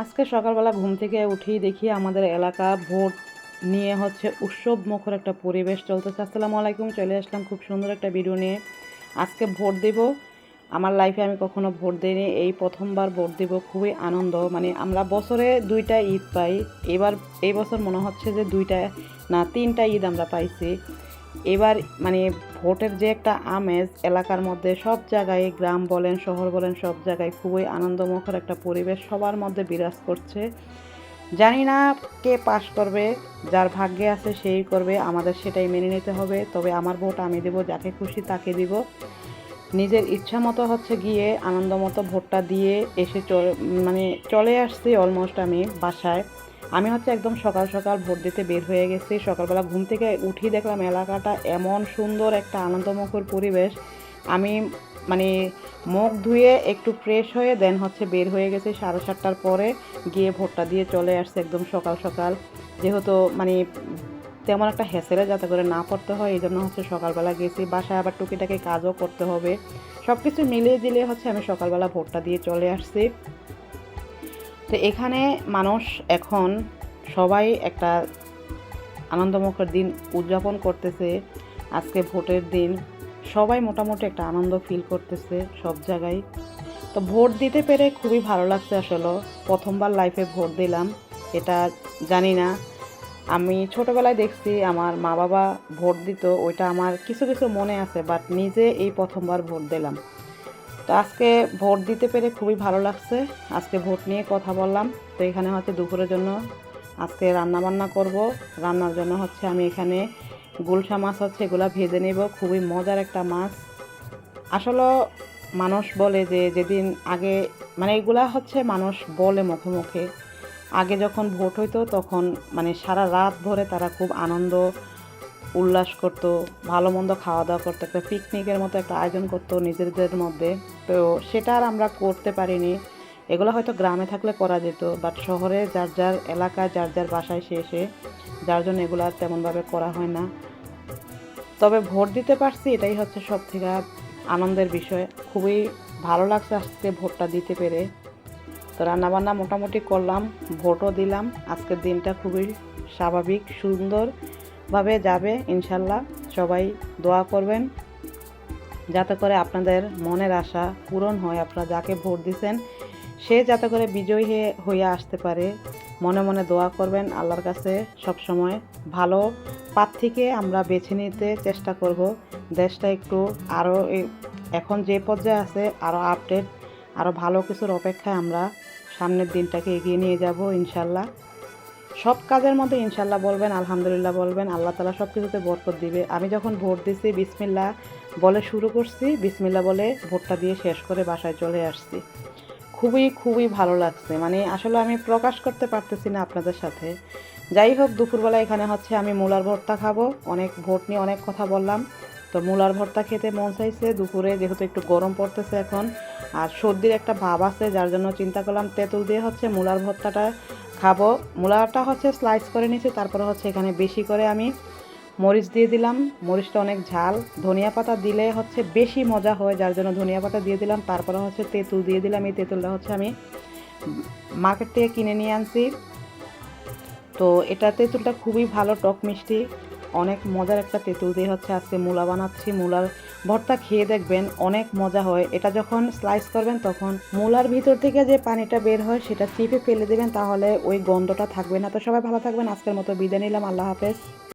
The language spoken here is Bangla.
আজকে সকালবেলা ঘুম থেকে উঠেই দেখি আমাদের এলাকা ভোট নিয়ে উৎসব মুখর একটা পরিবেশ চলতেছে। আসসালামু আলাইকুম, চলে আসলাম খুব সুন্দর একটা ভিডিও নিয়ে। আজকে ভোট দেব। আমার লাইফে আমি কখনো ভোট দিইনি, এই প্রথমবার ভোট দেব। খুবই আনন্দ, মানে আমরা বছরে 2টা ঈদ পাই। এই বছর মনে হচ্ছে যে 2টা না 3টা ঈদ আমরা পাইছি। এবার মানে ভোটের যে একটা আমেজ এলাকার মধ্যে সব জায়গায়, গ্রাম বলেন শহর বলেন, সব জায়গায় খুবই আনন্দমুখর একটা পরিবেশ সবার মধ্যে বিরাজ করছে। জানি না কে পাস করবে, যার ভাগ্যে আছে সেই করবে, আমাদের সেটাই মেনে নিতে হবে। তবে আমার ভোট আমি দেব, যাকে খুশি তাকে দিব। নিজের ইচ্ছা মতো গিয়ে আনন্দ মতো ভোটটা দিয়ে এসে চলে আসছি অলমোস্ট আমি বাসায়। আমি একদম সকাল সকাল ভোট দিতে বের হয়ে গেছি। সকালবেলা ঘুম থেকে উঠি দেখলাম এলাকাটা এমন সুন্দর একটা আনন্দমুখর পরিবেশ। আমি মানে মুখ ধুয়ে একটু ফ্রেশ হয়ে দেন বের হয়ে গেছি 7:30টার পরে, গিয়ে ভোটটা দিয়ে চলে আসছে একদম সকাল সকাল। যেহেতু তেমন একটা হ্যাসেলে যাতে করে না পড়তে হয়, এই জন্য সকালবেলা গেছি। বাসায় আবার টুকিটাকি কাজও করতে হবে, সব কিছু মিলিয়ে জিলিয়ে আমি সকালবেলা ভোটটা দিয়ে চলে আসছি। তো এখানে মানুষ এখন সবাই একটা আনন্দমুখর দিন উদযাপন করতেছে। আজকে ভোটের দিন, সবাই মোটামুটি একটা আনন্দ ফিল করতেছে সব জায়গায়। তো ভোট দিতে পেরে খুবই ভালো লাগছে। আসলে প্রথমবার লাইফে ভোট দিলাম, এটা জানি না। আমি ছোটোবেলায় দেখছি আমার মা বাবা ভোট দিত, ওইটা আমার কিছু কিছু মনে আছে, বাট নিজে এই প্রথমবার ভোট দিলাম। তো আজকে ভোট দিতে পেরে খুবই ভালো লাগছে। আজকে ভোট নিয়ে কথা বললাম। তো এখানে দুপুরের জন্য আজকে রান্না বান্না করব। রান্নার জন্য আমি এখানে গুলশা মাছ এগুলা ভেজে নেব। খুবই মজার একটা মাছ। আসলে মানুষ বলে যে যেদিন আগে এগুলা মানুষ বলে মুখে মুখে, আগে যখন ভোট হইতো তখন সারা রাত ভরে তারা খুব আনন্দ উল্লাস করতো, ভালো মন্দ খাওয়া দাওয়া করতো, একটা পিকনিকের মতো একটা আয়োজন করতো নিজেদের মধ্যে। তো সেটা আর আমরা করতে পারিনি। এগুলো হয়তো গ্রামে থাকলে করা যেত, বাট শহরে যার যার এলাকায় যার যার বাসায় এসে যার জন্য এগুলো আর তেমনভাবে করা হয় না। তবে ভোট দিতে পারছি, এটাই সব থেকে আনন্দের বিষয়। খুবই ভালো লাগছে আজকে ভোটটা দিতে পেরে। তো রান্নাবান্না মোটামুটি করলাম, ভোটও দিলাম। আজকের দিনটা খুবই স্বাভাবিক সুন্দরভাবে যাবে ইনশাল্লাহ। সবাই দোয়া করবেন যাতে করে আপনাদের মনের আশা পূরণ হয়। আপনারা যাকে ভোট দিচ্ছেন সে যাতে করে বিজয়ী হয়ে আসতে পারে। মনে মনে দোয়া করবেন আল্লাহর কাছে। সব সময় ভালো প্রার্থীকে আমরা বেছে নিতে চেষ্টা করব। দেশটা একটু আরও এখন যে পর্যায়ে আছে আরও আপডেট, আরও ভালো কিছুর অপেক্ষায় আমরা সামনের দিনটাকে এগিয়ে নিয়ে যাব ইনশাল্লাহ। সব কাজের মধ্যে ইনশাল্লাহ বলবেন, আলহামদুলিল্লাহ বলবেন, আল্লাহ তাআলা সব কিছুতে বরকত দিবে। আমি যখন ভোট দিছি বিসমিল্লাহ বলে শুরু করছি, বিসমিল্লাহ বলে ভোটটা দিয়ে শেষ করে বাসায় চলে আসছি। খুবই খুবই ভালো লাগছে, আসলে আমি প্রকাশ করতে পারতেছি না আপনাদের সাথে। যাই হোক, দুপুরবেলা এখানে আমি মূলার ভর্তা খাবো। অনেক ভোট নিয়ে অনেক কথা বললাম, তো মূলার ভর্তা খেতে মন চাইছে দুপুরে, যেহেতু একটু গরম পড়তেছে এখন, আর সর্দির একটা ভাব আছে, যার জন্য চিন্তা করলাম তেঁতুল দিয়ে মূলার ভর্তাটা খাবো। মূলাটা স্লাইস করে নিয়েছি, তারপরে এখানে বেশি করে আমি মরিচ দিয়ে দিলাম। মরিচটা অনেক ঝাল, ধনিয়া পাতা দিলে বেশি মজা হয়, যার জন্য ধনিয়া পাতা দিয়ে দিলাম। তারপরে তেঁতুল দিয়ে দিলাম। এই তেঁতুলটা আমি মার্কেট থেকে কিনে নিয়ে আনছি। তো এটা তেঁতুলটা খুবই ভালো, টক মিষ্টি, অনেক মজার একটা তেঁতুল দিয়ে আজকে মূলা বানাচ্ছি। মূলার ভর্তা খেয়ে দেখবেন অনেক মজা হয়। এটা যখন স্লাইস করবেন তখন মূলার ভিতর থেকে যে পানিটা বের হয় সেটা চিপে ফেলে দেবেন, তাহলে ওই গন্ধটা থাকবে না। তো সবাই ভালো থাকবেন। আজকের মতো বিদায় নিলাম, আল্লাহ হাফেজ।